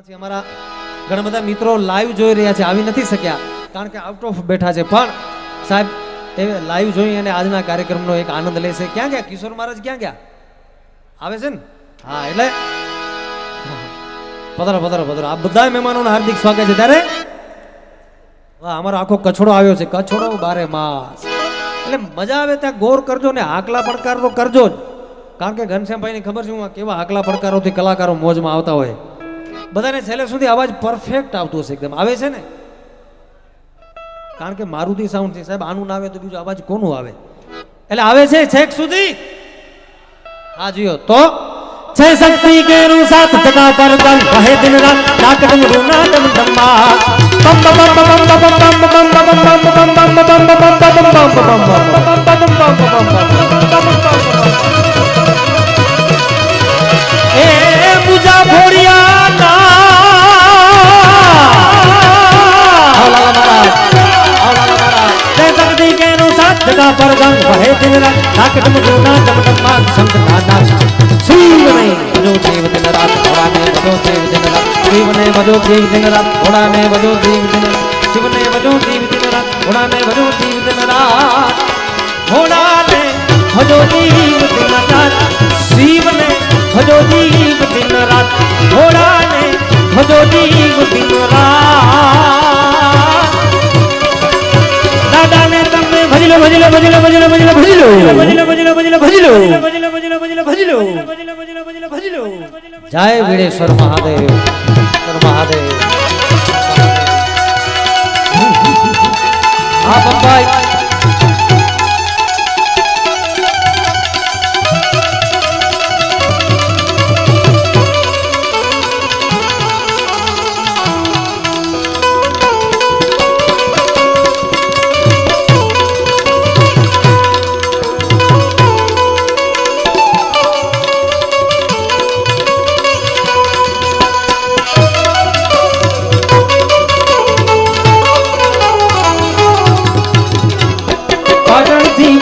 માંથી અમારા ઘણા બધા મિત્રો લાઈવ જોઈ રહ્યા છે, આવી નથી શક્યા કારણ કે આઉટ ઓફ બેઠા છે, પણ સાહેબ એ લાઈવ જોઈ અને આજના કાર્યક્રમનો એક આનંદ લે છે. ક્યાં ગયા કિશોર મહારાજ, ક્યાં ગયા? આવે છે ને? હા, એટલે પધારો પધારો પધારો. આ બધા મહેમાનોનું હાર્દિક સ્વાગત છે. ત્યારે અમારો આખો કચોડો આવ્યો છે, કચોડો બારે માસ, એટલે મજા આવે ત્યાં ગોર કરજો ને હાકલા પડકાર તો કરજો જ, કારણ કે ઘનશ્યામભાઈ ની ખબર છે હું કેવા હાકલા પડકારોથી કલાકારો મોજમાં આવતા હોય. બધાને છેલ્લે સુધી અવાજ પરફેક્ટ આવતો હશે, એકદમ આવે છે ને, કારણ કે મારુતિ સાઉન્ડ છે સાહેબ, આનું ના આવે તો બીજો અવાજ કોનું આવે, એટલે આવે છે છેક સુધી. હા જીઓ તો છે શક્તિ કે નું સાથ જગા પર ગમ કહે દિન રાત નાક ડમ રૂના ડમ ડમ્મા બમ બમ બમ બમ બમ બમ બમ બમ એ પૂજા ભોળિયા ના છે શક્તિ કે નું સાથ જગા પર ગમ કહે દિન રાત નાક ડમ રૂના ડમ ડમ્મા શંકર દાદા શિવને ભજો દેવ દિન રાત ઘોડાને ભજો દેવ દિન રાત શિવને ભજો દેવ દિન રાત ઘોડાને ભજો દેવ દિન રાત શિવને ભજો દેવ દિન રાત ઘોડાને ભજો દેવ દિન રાત ઘોડાને ભજો દેવ દિન રાત શિવને ભજો દેવ દિન રાત ઘોડાને ભજો દેવ દિન રાત દાદાને તમે ભજલો ભજલો ભજલો ભજલો ભજલો ભજલો ભજલો ભજલો ભજલો ભજલો ભજલો ભજલો ભજલો. જય વીરેશ્વર મહાદેવ, મહાદેવ. હા બંબાઈ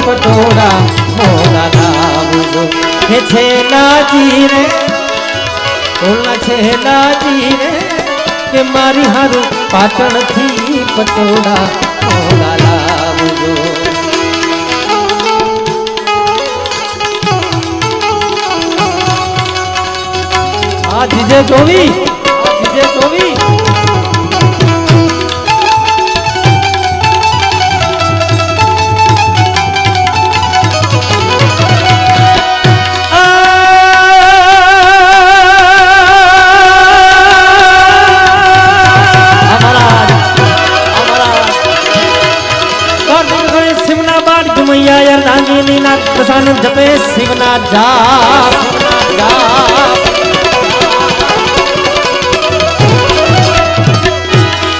પટોળા મોરા લાવજો હે છેલાજી રે, ઓલા છેલાજી રે કે મારી હારું પાટણથી પટોળા મોરા લાવજો. આ જીજે જોવી, જીજે જોવી. પ્રસાનંદ જપે શિવના જાપ,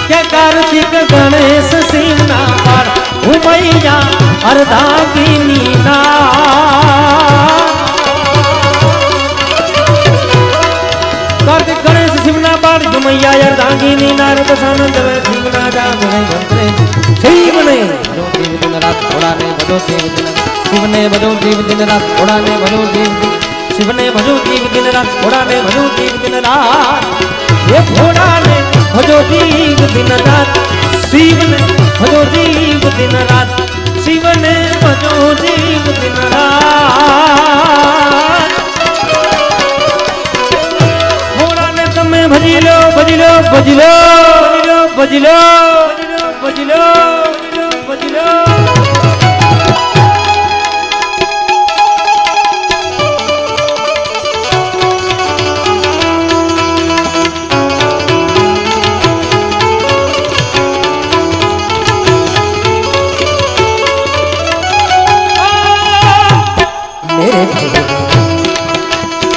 કે કાર્તિક ગણેશ શિવના પાર ઉમૈયા અર્ધાંગીની ના. કાર્તિક ગણેશ શિવના પાર ઉમૈયા અર્ધાંગીની ના. પ્રસાનંદ જપે શિવના જાપ મંત્રે શિવને ભજો દેવ દિન રાત ઘોડાને ભજો દેવ દિન રાત શિવને ભજો દેવ દિન રાત ઘોડાને ભજો દેવ શિવને ભજો દેવ દિન રાત ઘોડાને ભજો દેવ દિન રાત એ ઘોડાને ભજો દેવ દિન રાત શિવને ભજો દેવ દિન રાત શિવને ભજો દેવ દિન રાત. ઘોડાને તમે ભજી લો ભજી લો ભજી લો ભજી લો ભજી લો ભજી લો.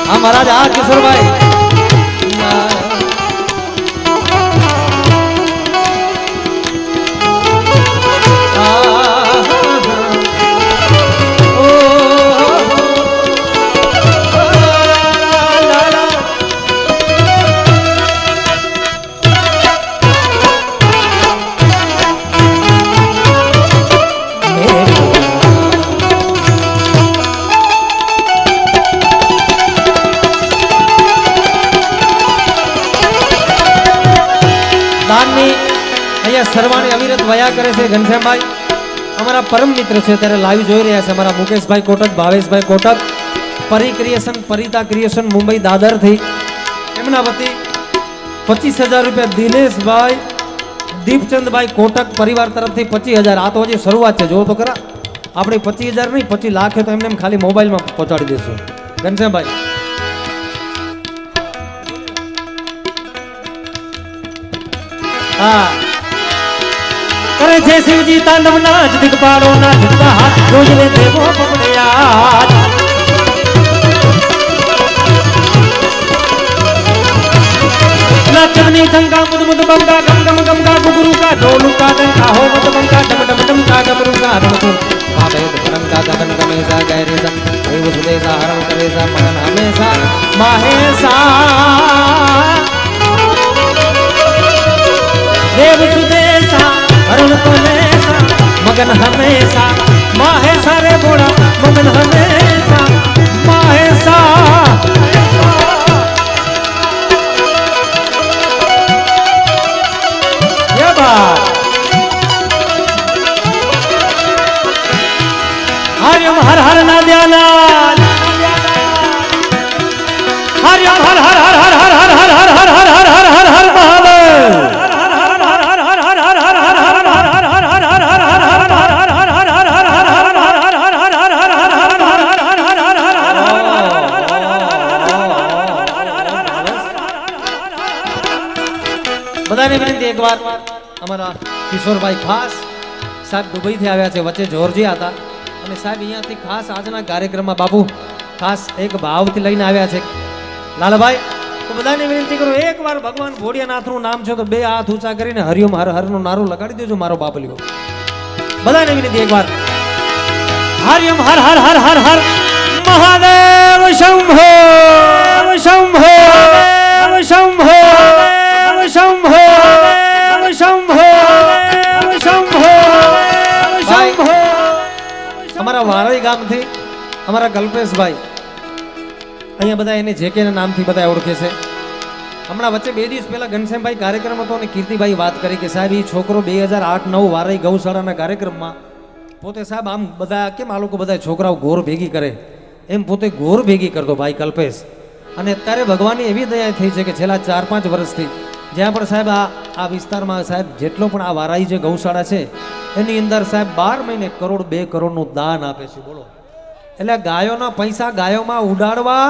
હા મહારાજ, આ કિશોરભાઈ કાળની અહીંયા સરવાણી અવિરત વયા કરે છે ઘનશ્યામભાઈ અમારા પરમ મિત્ર છે ત્યારે લાઈવ જોઈ રહ્યા છે અમારા મુકેશભાઈ કોટક ભાવેશભાઈ કોટક પરી ક્રિએશન પરિતા ક્રિએશન મુંબઈ દાદરથી એમના વતી 25,000 રૂપિયા દિનેશભાઈ દીપચંદભાઈ કોટક પરિવાર તરફથી 25,000 આ તો હજી શરૂઆત છે જો તો ખરા આપણે 25,000 નહીં 25 લાખ તો એમને ખાલી મોબાઈલમાં પહોંચાડી દઈશું ઘનશ્યામભાઈ હા કરે છે શિવજી તાંડવ નાચ દિગપાળો ના ઝુકતા હાથ જોઈ લે દેવો પકડ્યા नाचनी थंका मुद मुद बंका गम गम गम का गुगुरु का ढोलू का डंका हो मुद बंका डम डम डम का डमरू का रणतुर पापे धरम का दबन कमेसा गैरेसा देव सुदेसा हरम करेसा मगन हमेशा माहेसा देव सुदेसा हरम कमेसा मगन हमेशा माहेसा रे बोला मगन हमेशा माहेसा हरिओम हर हर नाद्यानाथ हरिओम हर हर हर हर हर हर हर हर हर हर हर हर हर हर महादेव બધાને વિનંતી એકવાર અમારા કિશોરભાઈ ખાસ સાહેબ દુબઈથી આવ્યા છે વચ્ચે જોર્જિયા હતા અને સાહેબ અહીંયાથી ખાસ આજના કાર્યક્રમમાં બાપુ ખાસ એક ભાવથી લઈને આવ્યા છે લાલાભાઈ તો બધાને વિનંતી કરું એકવાર ભગવાન ભોળિયાનાથનું નામ છે તો બે હાથ ઊંચા કરીને હરિઓમ હર હરનું નારું લગાડી દેજો મારો બાપલીઓ બધાને વિનંતી એકવાર હરિઓમ હર હર હર હર હર મહાદેવ શંભો શંભો શંભો શંભો શંભો શંભો શંભો અમારા વારઈ ગામથી અમારા કલ્પેશભાઈ અહીંયા બધા એને જે કે નામથી બધા ઓળખે છે હમણાં વચ્ચે 2 દિવસ પહેલા ઘનશ્યામભાઈ કાર્યક્રમ હતો અને કીર્તિભાઈ વાત કરી કે સાહેબ એ છોકરો 2008-9 વારઈ ગૌશાળાના કાર્યક્રમમાં પોતે સાહેબ આમ બધા કેમ આ લોકો બધા છોકરાઓ ગોર ભેગી કરે એમ પોતે ગોર ભેગી કરતો ભાઈ કલ્પેશ અને અત્યારે ભગવાનની એવી દયા થઈ છે કે છેલ્લા 4-5 વર્ષથી જ્યાં પણ સાહેબ આ વિસ્તારમાં સાહેબ જેટલો પણ આ વારાઈ જે ગૌશાળા છે એની અંદર સાહેબ 12 મહિને 1 કરોડ 2 કરોડનું દાન આપે છે બોલો એટલે ગાયોના પૈસા ગાયોમાં ઉડાડવા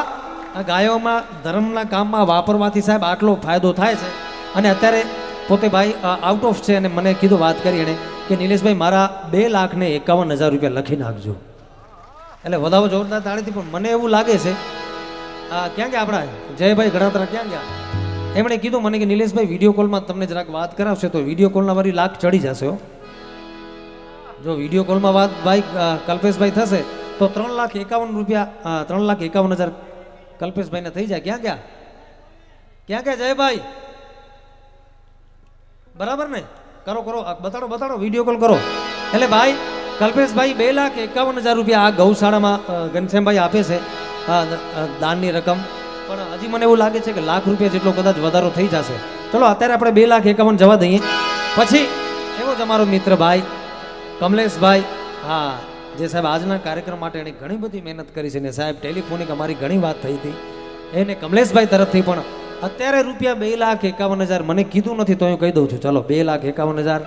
ગાયોમાં ધર્મના કામમાં વાપરવાથી સાહેબ આટલો ફાયદો થાય છે અને અત્યારે પોતે ભાઈ આઉટ ઓફ છે અને મને કીધું વાત કરી એણે કે નિલેશભાઈ મારા 2,51,000 રૂપિયા લખી નાખજો એટલે વધાવો જોરદાર તાળીથી પણ મને એવું લાગે છે ક્યાં ગયા આપણા જયભાઈ ગણાત્રા ક્યાં ગયા એમણે કીધું મને કે નિલેશભાઈ વિડીયો કોલમાં તમને જરાક વાત કરાવશે તો વિડીયો કોલના વારી લાખ ચડી જશે જો વિડીયો કોલમાં વાત ભાઈ કલ્પેશભાઈ થશે તો 3,51,000 રૂપિયા 3,51,000 કલ્પેશભાઈને થઈ જાય ક્યાં ગયા જયભાઈ બરાબર ને કરો બતાડો વિડીયો કોલ કરો એટલે ભાઈ કલ્પેશભાઈ 2,51,000 રૂપિયા આ ગૌશાળામાં ઘનશ્યામભાઈ આપે છે દાનની રકમ પણ હજી મને એવું લાગે છે કે લાખ રૂપિયા જેટલો કદાચ વધારો થઈ જશે ચલો અત્યારે આપણે 2,51,000 જવા દઈએ પછી એવો જ અમારો મિત્ર ભાઈ કમલેશભાઈ હા જે સાહેબ આજના કાર્યક્રમ માટે એણે ઘણી બધી મહેનત કરી છે ને સાહેબ ટેલિફોનિક અમારી ઘણી વાત થઈ હતી એને કમલેશભાઈ તરફથી પણ અત્યારે રૂપિયા 2,51,000 મને કીધું નથી તો હું કહી દઉં છું ચલો 2,51,000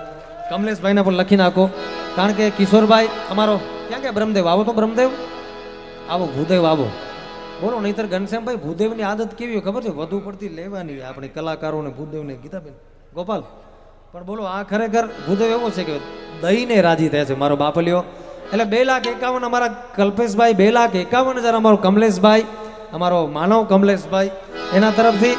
કમલેશભાઈને પણ લખી નાખો કારણ કે કિશોરભાઈ અમારો ક્યાં કે બ્રહ્મદેવ આવો તો બ્રહ્મદેવ આવો ભૂદેવ આવો બોલો નહીતર ઘનશ્યામભાઈ ભૂદેવની આદત કેવી હોય ખબર છે વધુ પડતી લેવાની હોય આપણે કલાકારોને ભૂદેવને ગીતાબેન ગોપાલ પણ બોલો આ ખરેખર ભૂદેવ એવો છે કે દઈને રાજી થયા છે મારો બાપલિયો એટલે 2,51,000 અમારા કલ્પેશભાઈ 2,51,000 અમારો કમલેશભાઈ અમારો માનવ કમલેશભાઈ એના તરફથી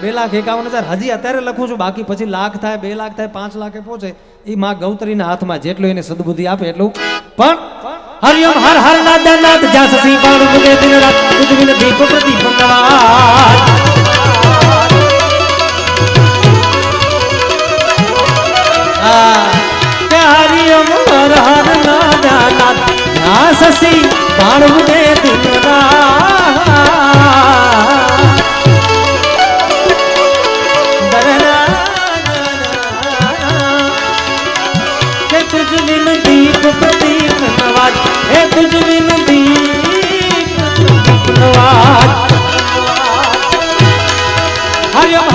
2,51,000 હજી અત્યારે લખું છું બાકી પછી લાખ થાય 2 લાખ થાય 5 લાખે પહોંચે એ માં ગૌતરીના હાથમાં જેટલું એને સદબુદ્ધિ આપે એટલું પણ હરિઓમ હર હર નાદાનાથ જા સસી બાણ મુગે દિન રાત તુજ બિન દીપ પ્રદીપ મંગળવાર હરિઓમ હર હર નાદાનાથ જા સસી બાણ મુગે દિન રાત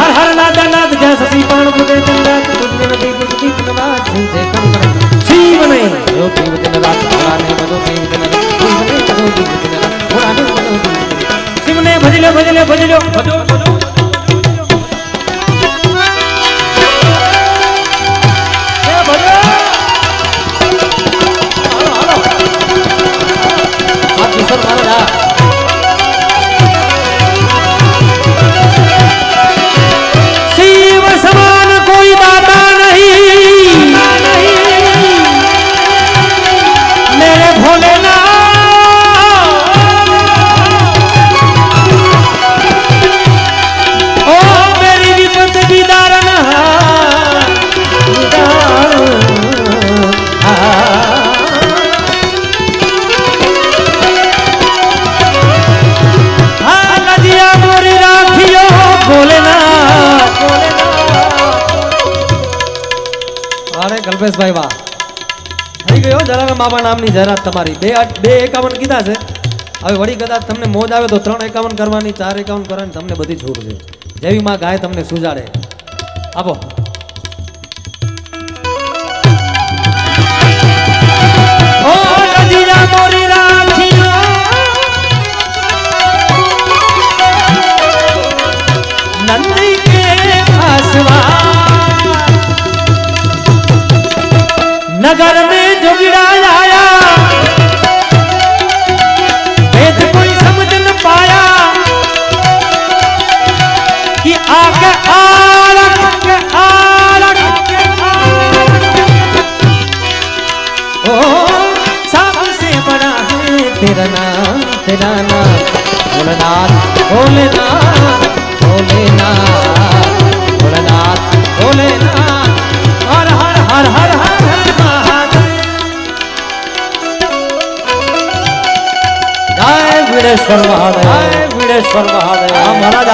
हर हर नाद नाद जय सती प्राण बुदे दिन रात तुझ नदी बुद्धि नवाज से कम कर शिव ने जो देव दिन रात भोला ने बदो देव दिन रात शिव ने बदो देव दिन रात भोला ने बदो देव शिव ने भजलो भजलो भजलो भजो भजो शिव समान कोई दाता नहीं मेरे भोलेनाथ ओ मेरी विपत विदारण કલ્પેશભાઈ વાહ થઈ ગયો જલારામ બાબા નામની જાહેરાત તમારી 251 કીધા છે હવે વળી કદાચ તમને મોજ આવે તો 351 કરવાની 451 કરવાની તમને બધી છૂટ છે જેવી માં ગાય તમને સુજાડે આપો ઓ લજીરા મોરી રાખીઓ નંદી કે આસવા नगर में जोगिड़ा आया वेद कोई समझ न पाया कि आगे आलक ओ सबसे बड़ा है तेरा नाम भोलेनाथ भोलेनाथ भोलेनाथ भोलेनाथ भोलेनाथ हर हर हर हर हर वीरेश्वर महादेव वीरेश्वर महादेव महाराज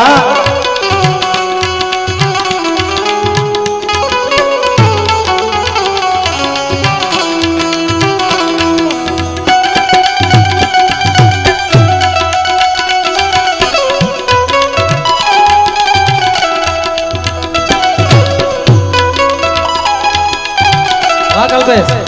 हाँ कल्पेश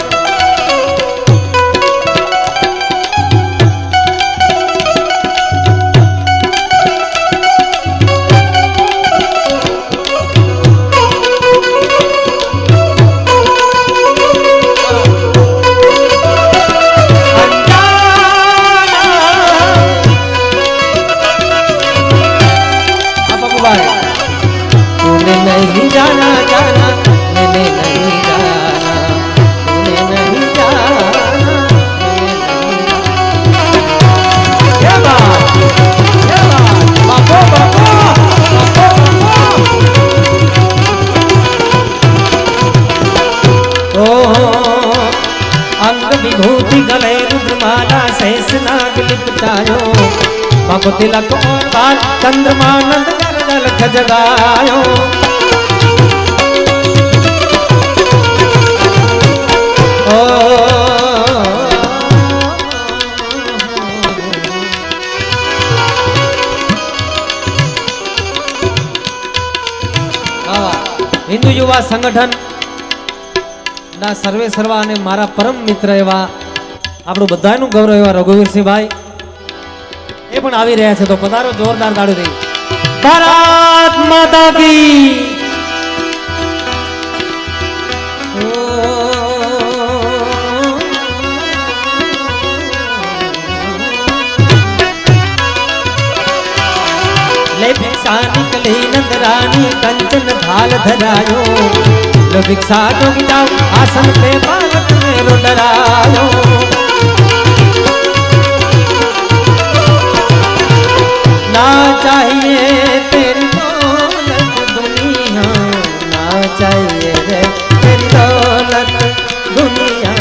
विभूति गले रुद्रमाला शेष नाग लिपटायो बाबू तिलक और बाल चंद्रमा नंद जल खजगायो ओ हिंदू युवा संगठन ना सर्वे सर्वा ने मारा परम मित्र एवा આપણું બધાનું ગૌરવ એવા રઘુવીરસિંહભાઈ એ પણ આવી રહ્યા છે તો પધારો જોરદાર તાળી દઈ ભારત માતા કી ले भिक्षा निकली नंदरानी कंचन थाल धरायो लो भिक्षा जोगिता आसन पे बालक में रुदरायो ना चाहिए तेरी दौलत दुनिया ना चाहिए रे तेरी दौलत दुनिया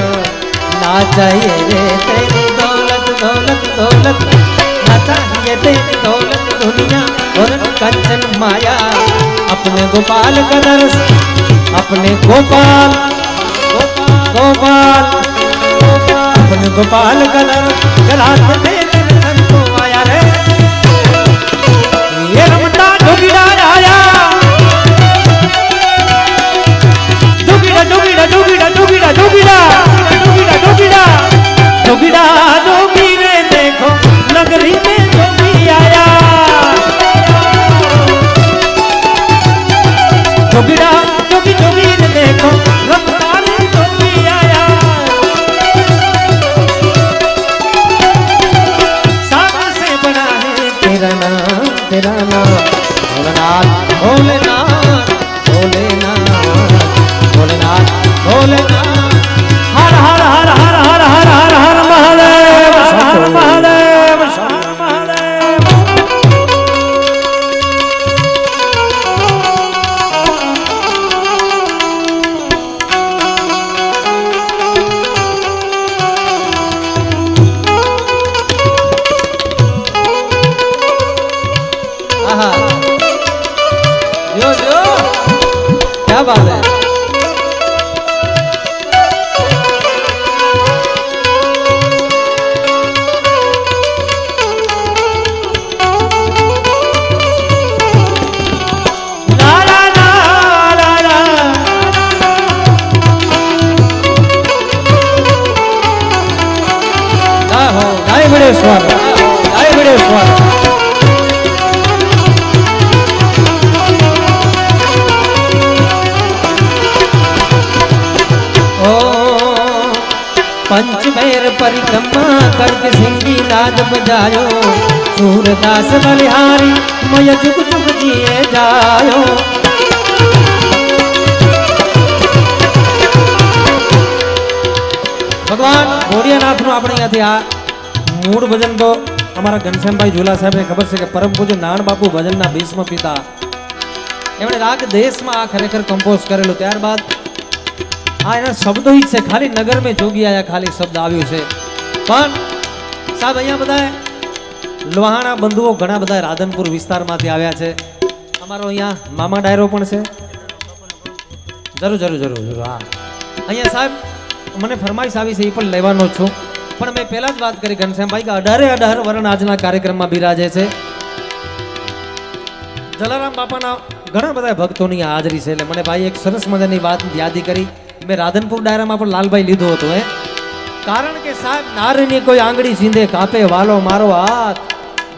ना चाहिए रे तेरी दौलत दौलत दौलत ना चाहिए तेरी दौलत दुनिया और कंचन माया अपने गोपाल का दर्श अपने गोपाल गोपाल अपने गोपाल का दर्श रात में आया रे ये रमता जोगिड़ा आया जोगीड़ा जोगी जोगी ने देखो रफ्तार जोगी आया साथ से बड़ा है तेरा नाम भोलेनाथ भोलेनाथ भोलेनाथ भोलेनाथ भोलेनाथ हर हर हर हर हर हर हर हर महादेव हर महादेव हर महादेव आहा जो क्या बात है स्वर जय बड़े स्वर पंचमेर परिक्रमा करके सिंगी नाद बजायो सूरदास बलिहारी मय जुग जुग जिए जायो भगवान भोरियानाथ नु अपने यहाँ थी आ मूળ ભજન તો અમારા ઘનશ્યામભાઈ ઝુલા સાહેબને ખબર છે કે પરમ પૂજ્ય નાણ બાપુ ભજનના ભીષ્મ પિતા એમણે રાગ દેશમાં આ ખરેખર કમ્પોઝ કરેલું ત્યારબાદ આ એના શબ્દો જ છે ખાલી નગર મેં જોગી આયા ખાલી શબ્દ આવ્યું છે પણ સાહેબ અહીંયા બધા લોહાણા બંધુઓ ઘણા બધા રાધનપુર વિસ્તારમાંથી આવ્યા છે અમારો અહીંયા મામા ડાયરો પણ છે જરૂર જરૂર જરૂર જરૂર હા અહીંયા સાહેબ મને ફરમાઈશ આવી છે એ પણ લેવાનો છું પણ મેં પહેલા જ વાત કરી ઘનશ્યામભાઈ કે 18 વરણ આજના કાર્યક્રમમાં બિરાજે છે જલારામ બાપાના ઘણા બધા ભક્તોની હાજરી છે એટલે મને ભાઈ એક સરસ મજાની વાત યાદી કરી મેં રાધનપુર ડાયરામાં પણ લાલભાઈ લીધો હતો કારણ કે સાહેબ નારીની કોઈ આંગળી સીંધે કાપે વાલો મારો હાથ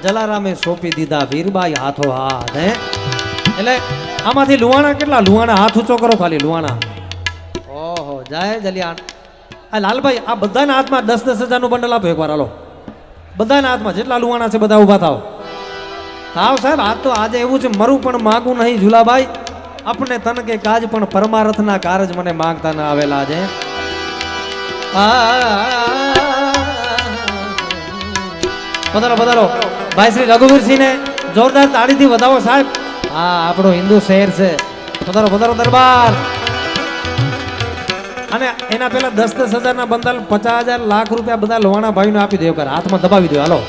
જલારામે સોંપી દીધા વીરબાઈ હાથો હાથ એટલે આમાંથી લુવાણા કેટલા લુવાણા હાથ ઊંચો કરો ખાલી લુવાણા ઓહો જય જલિયાણ આ લાલભાઈ આ બધાના હાથમાં 10-10 હજારનું બંડલ આપો એકવાર હાલો બધાના હાથમાં જેટલા લુવાણા છે બધા ઊભા થાવ સાહેબ આ તો આજે એવું છે મરું પણ માગું નહીં ઝુલાભાઈ अपने तन के काज पण परमार्थ ना कारज मने मांगता ना आवेला जे पधारो पधारो भाई श्री रघुवीर सिंह ने जोरदार ताड़ी थी बताओ साहब हाँ आपणो हिंदू शहर से पधारो पधारो दरबार અને એના પેલા 10-10 હજારના બંડલ 50,000 લાખ રૂપિયા બધા લોહાણા ભાઈનો આપી દેવ કર હાથમાં દબાવી દો હાલો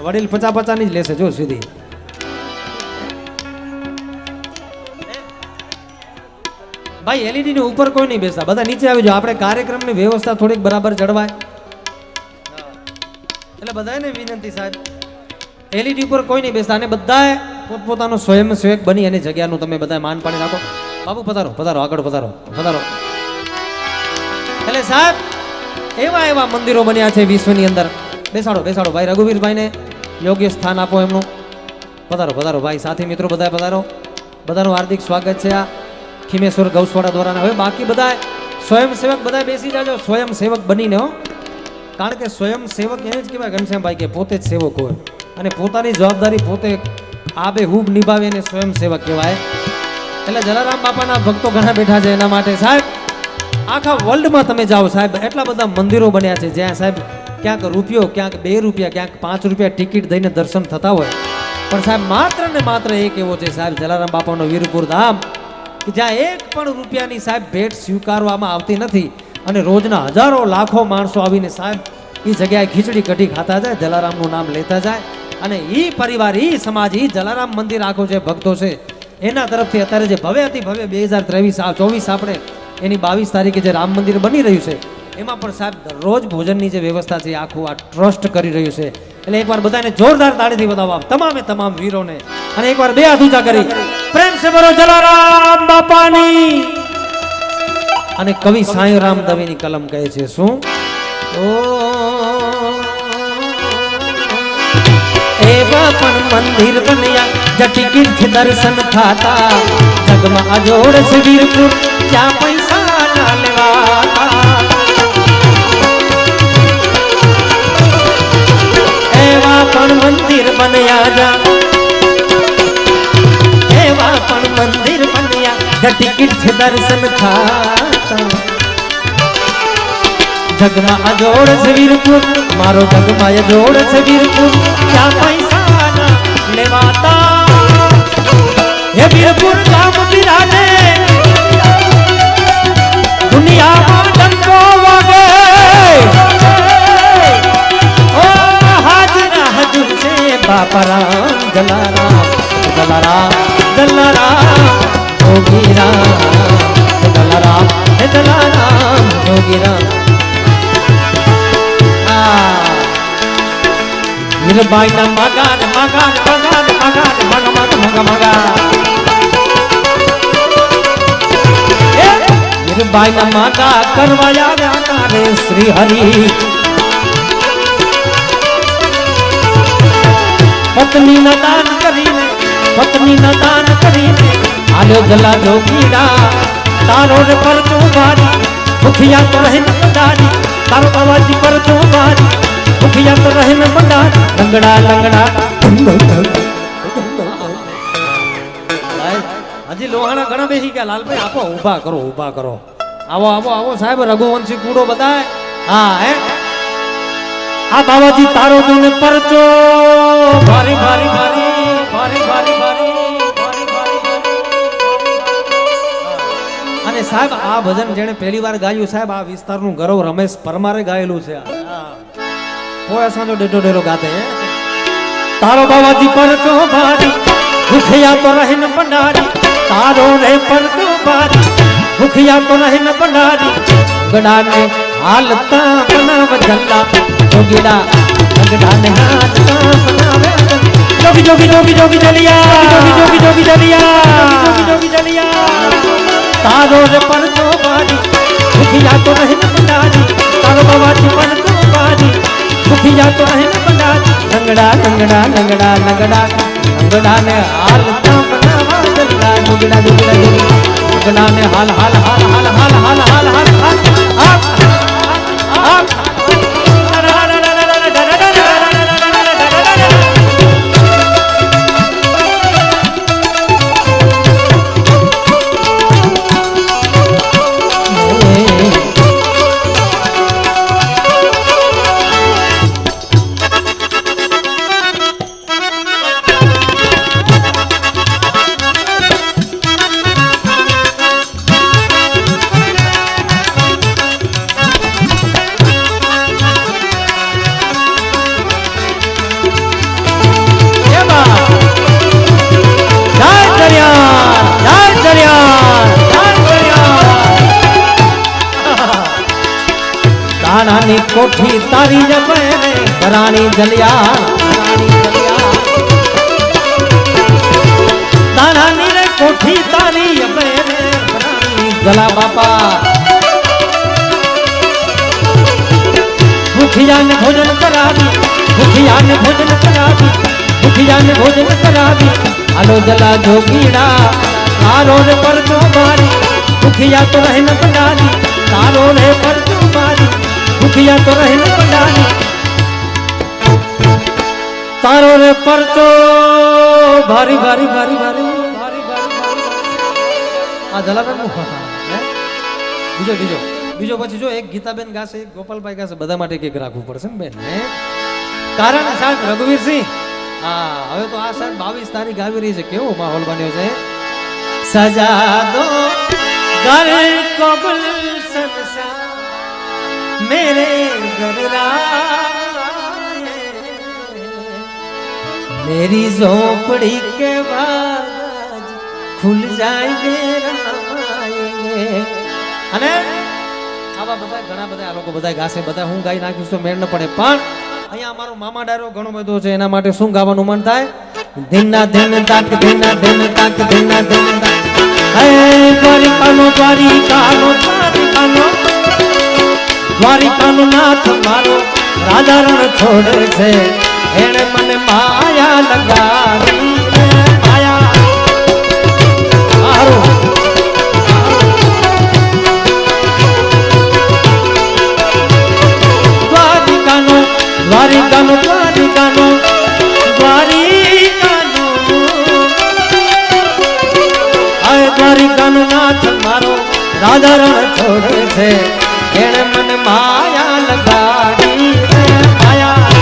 વડીલ 50-50 ની જ લેશે જો સીધી भाई एलईडी ने ऊपर कोई नहीं बेचता बता नीचे આવી જાઓ આપણે કાર્યક્રમની વ્યવસ્થા થોડીક બરાબર જળવાય એટલે બધાને વિનંતી સાહેબ એલઈડી ઉપર કોઈ નહીં બેસતા અને બધાએ પોતપોતાનો સ્વયંસેવક બની અને જગ્યાનું તમે બધા માન પાણી રાખો બાબુ પધારો પધારો આગળ પધારો પધારો એટલે સાહેબ એવા એવા મંદિરો બન્યા છે વિશ્વની અંદર બેસાડો બેસાડો ભાઈ રઘુવીરભાઈને યોગ્ય સ્થાન આપો એમનું પધારો પધારો ભાઈ સાથી મિત્રો બધા પધારો બધાનું હાર્દિક સ્વાગત છે આ ખીમેશ્વર ગૌશાળા દ્વારા હવે બાકી બધા સ્વયંસેવક બધા બેસી જાજો સ્વયંસેવક બનીને હો કારણ કે સ્વયંસેવક એને જ કહેવાય ઘનશ્યામભાઈ કે પોતે જ સેવક હોય અને પોતાની જવાબદારી પોતે આબેહૂબ નિભાવે એને સ્વયંસેવક કહેવાય એટલે જલારામ બાપાના ભક્તો ઘણા બેઠા છે એના માટે સાહેબ આખા વર્લ્ડમાં તમે જાઓ સાહેબ એટલા બધા મંદિરો બન્યા છે જ્યાં સાહેબ ક્યાંક રૂપિયો ક્યાંક 2 રૂપિયા ક્યાંક 5 રૂપિયા ટિકિટ દઈને દર્શન થતા હોય પણ સાહેબ માત્ર ને માત્ર એક એવો છે સાહેબ જલારામ બાપાનો વીરપુર ધામ જ્યાં એક પણ રૂપિયાની સાહેબ ભેટ સ્વીકારવામાં આવતી નથી અને રોજના હજારો લાખો માણસો આવીને સાહેબ એ જગ્યાએ ખીચડી કઢી ખાતા જાય જલારામનું નામ લેતા જાય અને એ પરિવાર એ સમાજ એ જલારામ મંદિર આખો જે ભક્તો છે એના તરફથી અત્યારે જે ભવ્ય હતી ભવ્ય 2023-24 આપણે એની 22 તારીખે જે રામ મંદિર બની રહ્યું છે એમાં પણ સાહેબ દરરોજ ભોજનની જે વ્યવસ્થા છે આખું આ ટ્રસ્ટ કરી રહ્યું છે એટલે એકવાર બધાને જોરદાર તાળીથી વધાવો તમામ વીરોને અને એકવાર બે હાથ ઊંચા કરી પ્રેમ સે બોલો જલારામ બાપાની અને કવિ સાંઈરામ દવેની કલમ કહે છે શું ઓ એવા પણ મંદિર બન્યા જટી તીર્થ દર્શન થાતા જગમાં અજોડ છે વીરપુર ત્યાં પૈસા ના લેવાતા એવા પણ મંદિર બન્યા જા એવા પણ મંદિર બન્યા ટિકિટ છે દર્શન ખાતા જગમાં અજોડ છે વીરપુર મારો જગમાં અજોડ છે વીરપુર ત્યાં પૈસા ના લેવાતા હે વીરપુર ગામ બિરાજે દુનિયામાં ડંકો વાગે ઓ હાજરા હજુર છે બાપરામ જલારામ જલારામ જલારામ જોગીરામ જલારામ હે જલારામ જોગીરામ વીરબાઈ ના મગા મગા મગા મગા મગા મગા મગા વીરબાઈ ના મગા કરવાયા વ્યાતા રે શ્રી હરિ પત્ની ના દાન કરીને આલ્યો જલા જોગીરા તારો રે પર તું ભારી મુખિયા તો રહે નદારી તારો અવાજી પર તું ભારી મુખિયા તો રહે ન બંડા લંગડા લંગડા હજી લોહાણા ઘણા બેસી ગયા લાલભાઈ આપો ઊભા કરો આવો આવો આવો સાહેબ રઘુવંશી કૂડો બતાય હા હે આ બાવાજી તારો તું પરચો ભારી ભારી ભારી ભારી ભારી ભારી અને સાહેબ આ ભજન જેણે પહેલી વાર ગાયું સાહેબ આ વિસ્તારનું ગૌરવ રમેશ પરમારે ગાયેલું છે પોયાસાનો ડેડો ગાતે તારો બાવાજી પરચો ભારી ભૂખિયા તો રહે ન ભંડારી તારો રે પરચો ભારી ભૂખિયા તો રહે ન ભંડારી ગડાને હાલતા બનાવ જલ્લા જોગીડા ગડાને હાલતા બનાવે જોગી જોગી જોગી જોગી જલિયા જોગી જોગી જલિયા જોગી જલિયા તારો રે પરચો ભારી ભૂખિયા તો રહે ન ભંડારી તારો બાવાજી પરચો ભારી મુખિયા તો રહે ન બંડારી લંગડા લંગડા લંગડા લંગડા લંગડા ને હાલતા બનાવા જલ્લા ડુગડા ડુગડા લંગડા ને હાલ હાલ હાલ હાલ હાલ હાલ હાલ હાલ હાલ રાણી કોઠી તારી જમે રાણી જલિયા રાણી રે કોઠી તારી જમે રાણી જલા બાપા ભૂખિયાને ભોજન કરાવી ભૂખિયાને ભોજન કરાવી ભૂખિયાને ભોજન કરાવી આલો જલા જોગીડા તારો રે પરચો મારી ભૂખિયા તો રહે ન ભંડારી તારો રે પરચો મારી ભૂખિયા તો રહે ન ભંડારી તારો રે પરચો ભારી ભારી ભારી ભારી ભારી ભારી આ જલારામ બીજો બીજો બીજો પછી જો એક ગીતાબેન ગાશે એક ગોપાલભાઈ ગાશે બધા માટે એક રાખવું પડશે ને બેન કારણ સાહેબ રઘુવીરસિંહ હા હવે તો આ સાહેબ 22 તારીખ આવી રહી છે કેવો માહોલ બન્યો છે સજા દો ઘર કો ગુલશન સા मेरे घर मेरी झोपड़ी के बाद खुल जाएंगे અને આવા બધા ઘણા બધા આ લોકો બધા ગાશે બધા હું ગાઈ નાખીશ તો મેળ ન પડે પણ અહીંયા અમારો મામા ડાયરો ઘણો બધો છે એના માટે શું ગાવાનું મન થાય દિનના દિન તાક દિનના દિન તાક દિનના દિન તાક હે દ્વારિકાનો દ્વારિકાનો દ્વારિકાનો દ્વારિકાનો નાથ મારો રાજા રણ છોડે છે એને મને માયા લગાવી માયા મારો મારો રાધા રણ છોડે છે એને મને માયા લગાડી માયા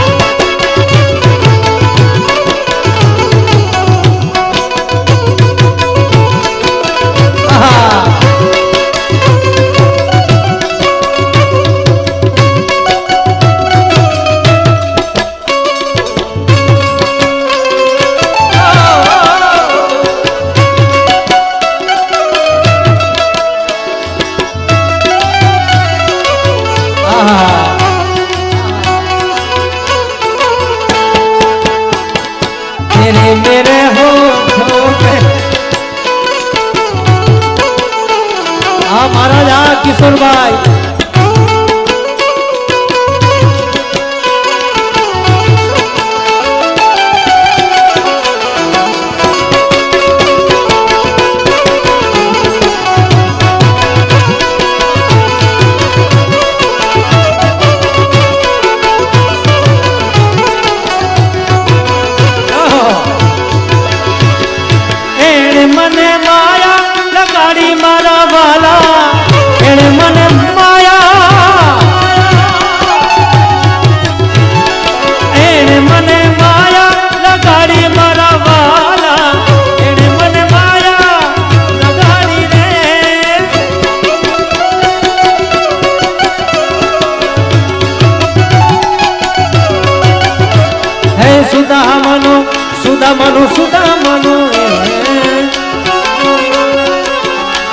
मेरे हो महाराज किशोर भाई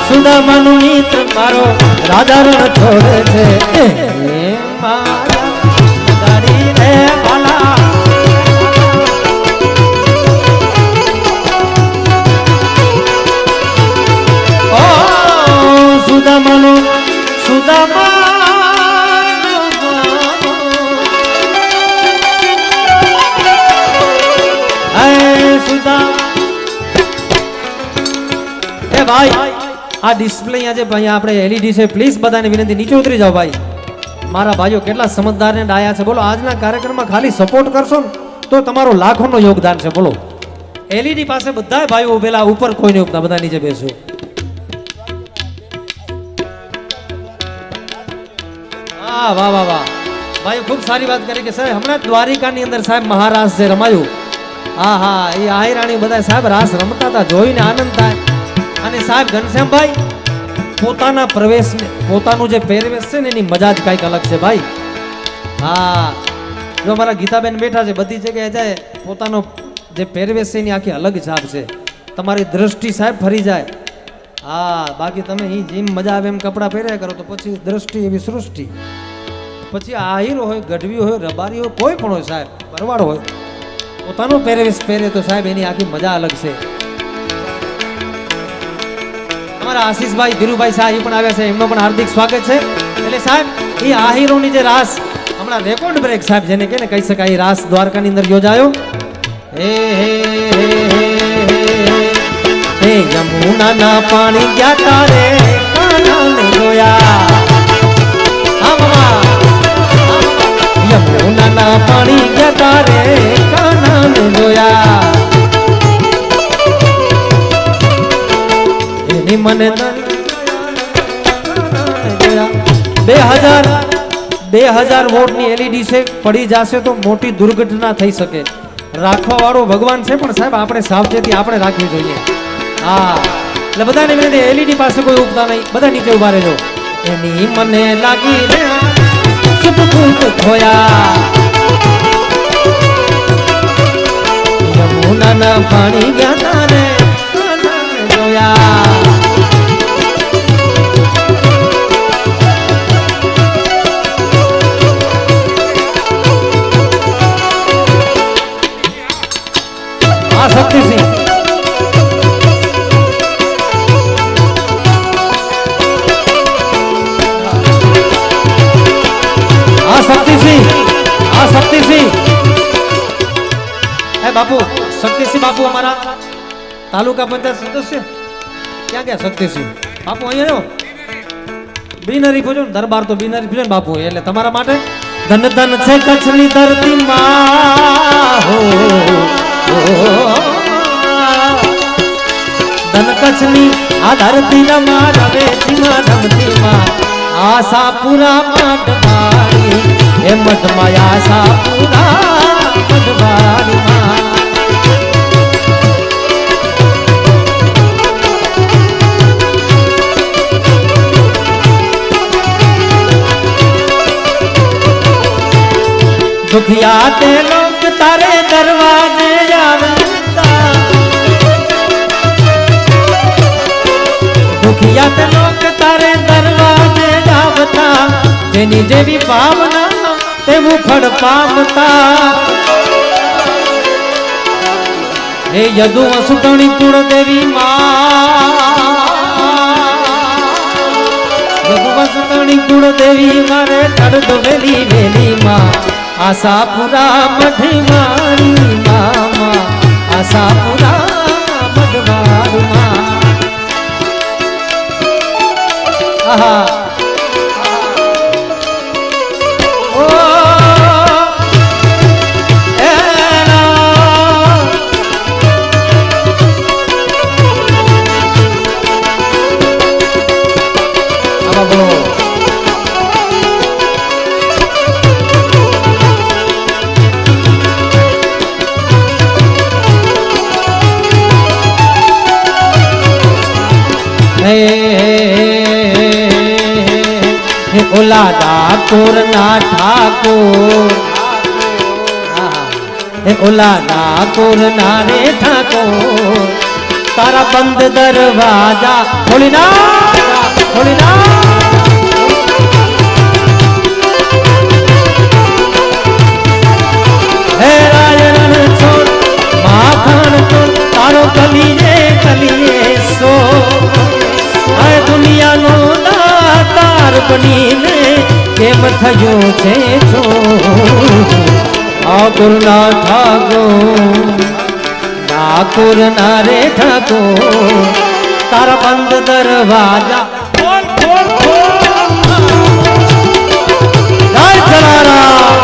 સુદામાનો મિત્ર મારો રાધા રણ છોડે છે માયા લગાડી રે વાલા ઓ સુદામાનો ભાઈ આ ડિસ્પ્લે આજે ભાઈ આપણે એલઈડી છે પ્લીઝ બધાને વિનંતી નીચે ઉતરી જાઓ ભાઈ મારા ભાઈઓ કેટલા સમજદાર ને ડાયા છે બોલો આજના કાર્યક્રમમાં ખાલી સપોર્ટ કરશો ને તો તમારો લાખોનો યોગદાન છે બોલો એલઈડી પાસે બધા ભાઈઓ ઉભેલા ઉપર કોઈ નહીં ઉભતા બધા નીચે બેસો હા વાહ વાહ વાહ ભાઈ ખૂબ સારી વાત કરી કે સાહેબ હમણાં દ્વારિકાની અંદર સાહેબ મહારાસ જે રમાયું હા હા એ આયરાણી બધા સાહેબ રાસ રમતા હતા જોઈને આનંદ થાય અને સાહેબ ઘનશ્યામભાઈ પોતાના પ્રવેશ પોતાનું જે પહેરવેશ છે ને એની મજા જ કંઈક અલગ છે ભાઈ હા જો મારા ગીતાબેન બેઠા છે બધી જગ્યાએ જાય પોતાનો જે પહેરવેશ છે એની આખી અલગ છાપ છે તમારી દ્રષ્ટિ સાહેબ ફરી જાય હા બાકી તમે જેમ મજા આવે એમ કપડાં પહેર્યા કરો તો પછી દ્રષ્ટિ એવી સૃષ્ટિ પછી આહીર હોય ગઢવી હોય રબારી હોય કોઈ પણ હોય સાહેબ ભરવાડ હોય પોતાનો પહેરવેશ પહેરે તો સાહેબ એની આખી મજા અલગ છે અમારા આશીષભાઈ ધીરુભાઈ શાહ એ પણ આવ્યા છે એમનો પણ હાર્દિક સ્વાગત છે એટલે સાહેબ એ આહીરોની જે રાસ હમણાં રેકોર્ડ બ્રેક સાહેબ જેને કે કહી શકાય એ રાસ દ્વારકાની અંદર યોજાયો હે યમુના ના પાણી ગયા તારે કાનાને જોયા હા મામા યમુના ના પાણી ગયા તારે કાનાને જોયા એની મને 2000 વોટની એલઈડી છે પડી જશે તો મોટી દુર્ઘટના થઈ શકે રાખવા વાળો ભગવાન છે પણ સાહેબ આપણે સાવચેતી આપણે રાખવી જોઈએ હા એટલે બધાને વિનંતી એલઈડી પાસે કોઈ ઉભતા નહીં બધા નીચે ઉભા રહેજો એની મને લાગી રે સુખ ખોયા યમુના પાણી ગયા તારે જોયા શક્તિસિંહ હે બાપુ શક્તિસિંહ બાપુ અમારા તાલુકા પંચાયત સદસ્ય ક્યાં ગયા શક્તિસિંહ બાપુ અહીંયા બિનહરી પૂજો દરબાર તો બિનહરી પૂજો બાપુ એટલે તમારા માટે ધન ધન છે કચ્છની ધરતી માં હો ધન કચ્છની આ ધરતી રમા રવે ધીમા રમતી માં આશાપુરા મઢવાળી હે મઢમાં આશાપુરા મઢવાળી માં दुखिया ते लोग तारे दरवाजे आवता दुखिया ते लोग तारे दरवाजे आवता जेनी जेवी भावना तेवू फળ પામતા હે યદુ વસુતણી કુળ દેવી માં યદુ વસુતણી કુળ દેવી મારે તડ વેલી વેલી માં આશાપુરા મઢવાળી મામા આશાપુરા મઢવાળી માં આહા ઓ ઓલા ડાકોર ના ઠાકોર હે ઓલા ડાકોર ના રે ઠાકોર તારા બંધ દરવાજા ખોલી ના હે રાયણ છોડ માખણ છોડ તારો કલીએ સો હે દુનિયાનો દાતાર બનીને કેમ થયો છે છો ઠાકોર ના ઠાકોર ના રે ઠાકોર તારા બંધ દરવાજા જય જલારામ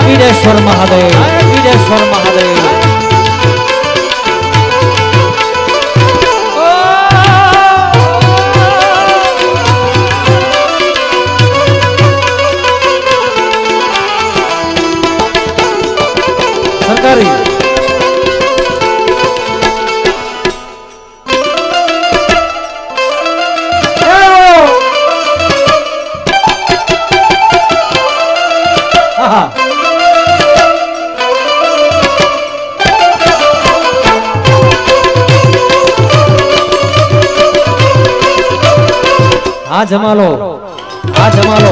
वीरेश्वर महादेव वीरेश्वर महादेव सरकारी आ जमालो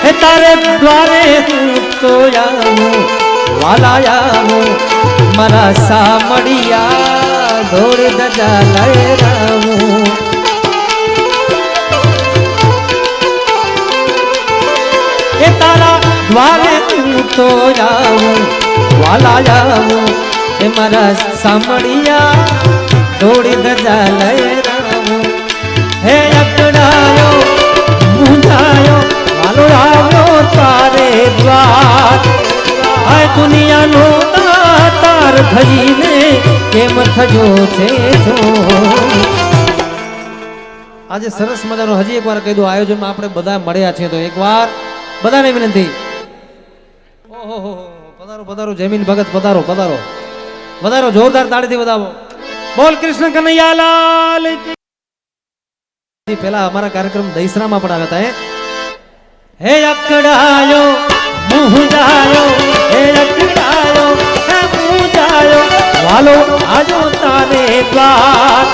हे तारे द्वारे तो आऊं वाला आऊं मरा सामड़िया दौड़ दजा लहराऊं तारा द्वारे तो जाऊं वाला जाऊं हे मारा सामड़िया दौड़ी दजा लहराऊं हे अकड़ायो मुंजायो वालो આવ્યો તારે દ્વાર આ દુનિયાનો દાતાર થઈને કેમ થયો છે જો આજે સરસ મજાનો હજી એકવાર કહી દઉં આયોજનમાં આપણે બધા મળ્યા છે તો એકવાર બધાને વિનંતી ઓહો પધારો પધારો જમીન ભગત પધારો પધારો વધારો જોરદાર તાળીથી વધાવો બોલ કૃષ્ણ કનૈયા લાલ કી પહેલા અમારા કાર્યક્રમ દહીસરામાં પણ આવ્યા હતા હે અકડાયો મુંજાયો હે અકડાયો હે મુંજાયો વાલો આજો તારે દ્વાર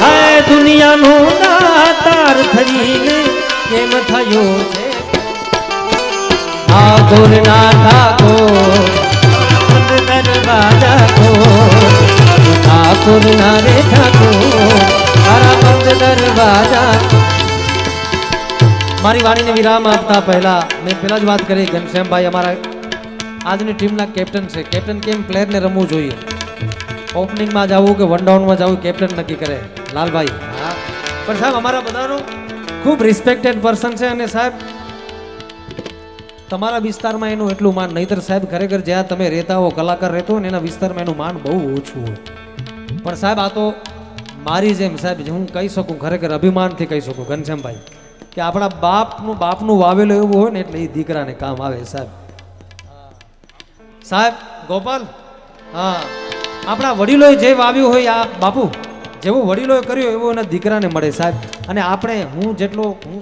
હે દુનિયાનો દાતાર થઈને કેમ થયો છે ठाकुर ना ठाकुर दरवाजा को ठाकुर ना रे ठाकुर तारा बंद दरवाजा મારી વાણીને વિરામ આપતા પહેલા મેં પહેલા જ વાત કરી, ઘનશ્યામભાઈ અમારા આજની ટીમના કેપ્ટન છે. કેપ્ટન કેમ પ્લેયરને રમવું જોઈએ, ઓપનિંગમાં જવું કે વન ડાઉનમાં જવું કેપ્ટન નક્કી કરે લાલભાઈ. હા, પણ સાહેબ અમારા બધાનું ખૂબ રિસ્પેક્ટેડ પર્સન છે. અને સાહેબ તમારા વિસ્તારમાં એનું એટલું માન, નહીતર સાહેબ ખરેખર જ્યાં તમે રહેતા હો, કલાકાર રહેતો હોય ને એના વિસ્તારમાં એનું માન બહુ ઓછું હોય. પણ સાહેબ આ તો મારી જેમ સાહેબ હું કહી શકું, ખરેખર અભિમાનથી કહી શકું ઘનશ્યામભાઈ, કે આપણા બાપનું વાવેલું એવું હોય ને એટલે એ દીકરાને કામ આવે. સાહેબ ગોપાલ, હા, આપણા વડીલોએ જે વાવ્યું હોય આ બાપુ જેવું વડીલોએ કર્યું એવું એના દીકરાને મળે સાહેબ. અને આપણે હું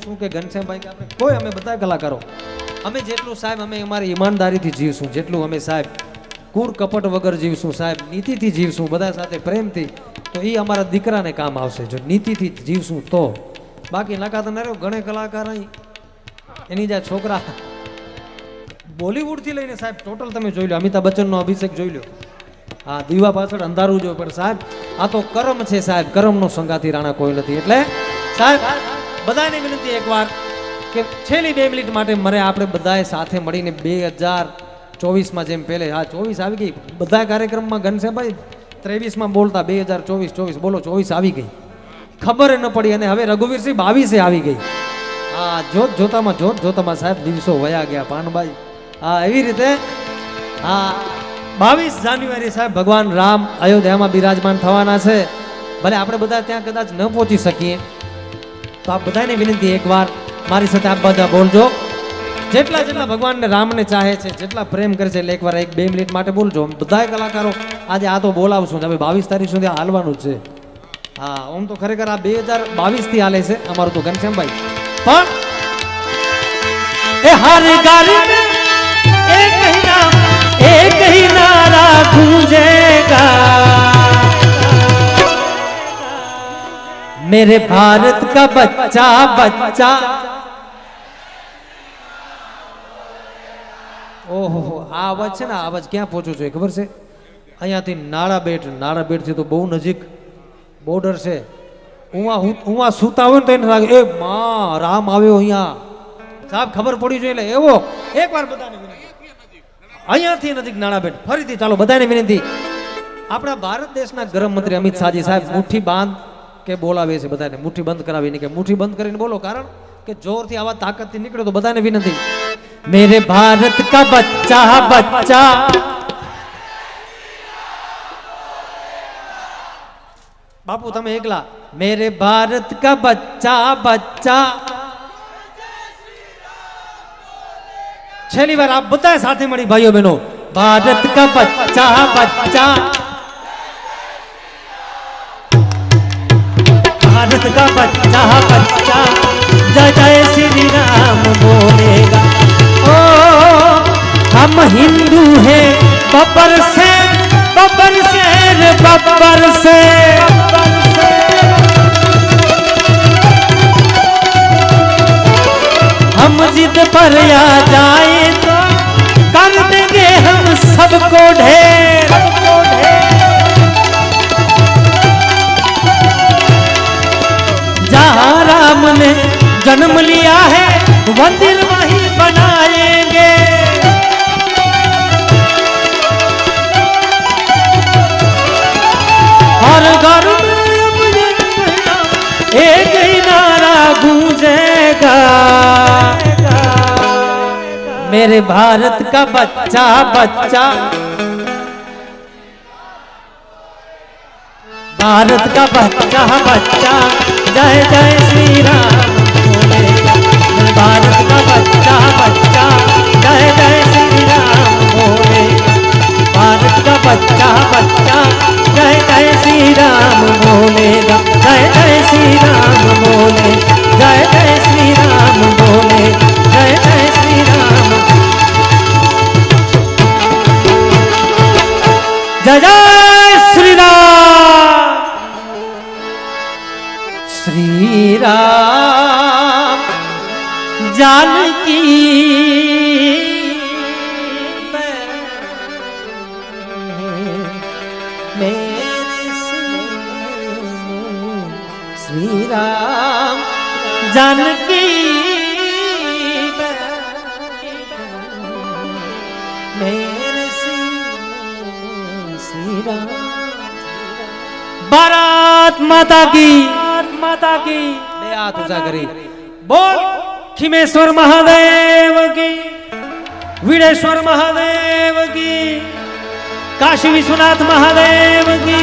શું કે ઘનશ્યામભાઈ કે આપણે કોઈ અમે બધા કલાકારો અમે જેટલું સાહેબ અમે અમારી ઈમાનદારીથી જીવશું, જેટલું અમે સાહેબ કૂર કપટ વગર જીવશું સાહેબ, નીતિથી જીવશું બધા સાથે પ્રેમથી, તો એ અમારા દીકરાને કામ આવશે. જો નીતિથી જીવશું તો, બાકી નકા તો ના ઘણે કલાકાર એની જ્યાં છોકરા બોલિવૂડથી લઈને સાહેબ ટોટલ તમે જોઈ લો, અમિતાભ બચ્ચનનો અભિષેક જોઈ લો. હા, દીવા પાછળ અંધારું જો, પણ સાહેબ આ તો કરમ છે સાહેબ, કરમનો સંગાથી રાણા કોઈ નથી. એટલે સાહેબ બધાને વિનંતી એકવાર કે છેલ્લી 2 મિનિટ માટે મરે આપણે બધાએ સાથે મળીને 2024માં જેમ પહેલે, હા 24 આવી ગઈ બધા કાર્યક્રમમાં ઘનશ્યામભાઈ 23માં બોલતા 2024 બોલો 24 આવી ગઈ, ખબર ન પડી. અને હવે રઘુવીરસિંહ 22 આવી ગઈ. હા, જોતામાં સાહેબ દિવસો વયા ગયા પાનભાઈ. હા, એવી રીતે હા 22 જાન્યુઆરી સાહેબ ભગવાન રામ અયોધ્યામાં બિરાજમાન થવાના છે. ભલે આપણે બધા ત્યાં કદાચ ન પહોંચી શકીએ તો આપ બધાને વિનંતી એકવાર મારી સાથે આપ બધા બોલજો. જેટલા ભગવાનને રામને ચાહે છે, જેટલા પ્રેમ કરે છે, એટલે એકવાર 1-2 મિનિટ માટે બોલજો. બધા કલાકારો આજે આ તો બોલાવશું, હવે 22 તારીખ સુધી હાલવાનું જ છે. હા, આમ તો ખરેખર આ 2022 થી હાલે છે અમારું તો ઘનશ્યામભાઈ. પણ એ હારી ગારી में एक ही नारा गूंजेगा, मेरे भारत का बच्चा. ઓહો, આ અવાજ છે ને, આ અવાજ ક્યાં પહોંચવો જોઈએ ખબર છે? અહીંયાથી નાળાબેટ થી તો બહુ નજીક બોર્ડર છે. ઉવા સૂતા હોય ને તો એને લાગે એ માં રામ આવ્યો અહીંયા સાહેબ, ખબર પડી જોઈએ. એટલે એવો એકવાર બધાને અહીંયાથી નજીક નાળાબેટ. ફરીથી ચાલો બધાને વિનંતી, આપણા ભારત દેશના ગૃહ મંત્રી અમિત શાહજી સાહેબ મુઠ્ઠી બાંધ કે બોલાવે છે બધાને, મુઠ્ઠી બંધ કરાવીને કે મુઠ્ઠી બંધ કરીને બોલો, કારણ કે જોરથી આવા તાકાતથી નીકળે તો બધાને વિનંતી, मेरे भारत का बच्चा बापू તમે એકલા, मेरे भारत का बच्चा. છેલ્લી વાર આપ બધા સાથે મળી ભાઈઓ બહેનો, भारत का बच्चा. भारत का बच्चा जय जय श्री राम बोलेगा. हम हिंदू हैं बब्बर से हम जिद पर आ जाए तो कर देंगे हम सबको ढेर. जहाँ राम ने जन्म लिया है मंदिर वहीं बनाएंगे. हर घर में एक ही नारा गूंजेगा, मेरे भारत का बच्चा. भारत का बच्चा जय जय श्री राम बोलेगा. भारत का बच्चा जय जय श्री राम बोलेगा. भारत का बच्चा जय जय श्री राम बोलेगा. जय जय श्री राम बोले, जय जय श्री राम बोले, जय जय श्री राम. जय जय श्री राम. श्री राम जानकी श्री राम जानकी माता की ले आ तुझा घरी बोल खिमेश्वर महादेव की वीरेश्वर महादेव की काशी विश्वनाथ महादेव की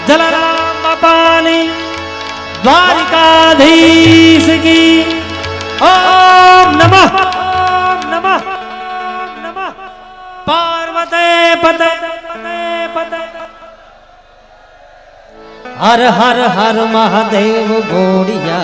जलाराम बापानी द्वारिकाधीश की ओम नमः पार्वते पते हर हर हर महादेव बोड़िया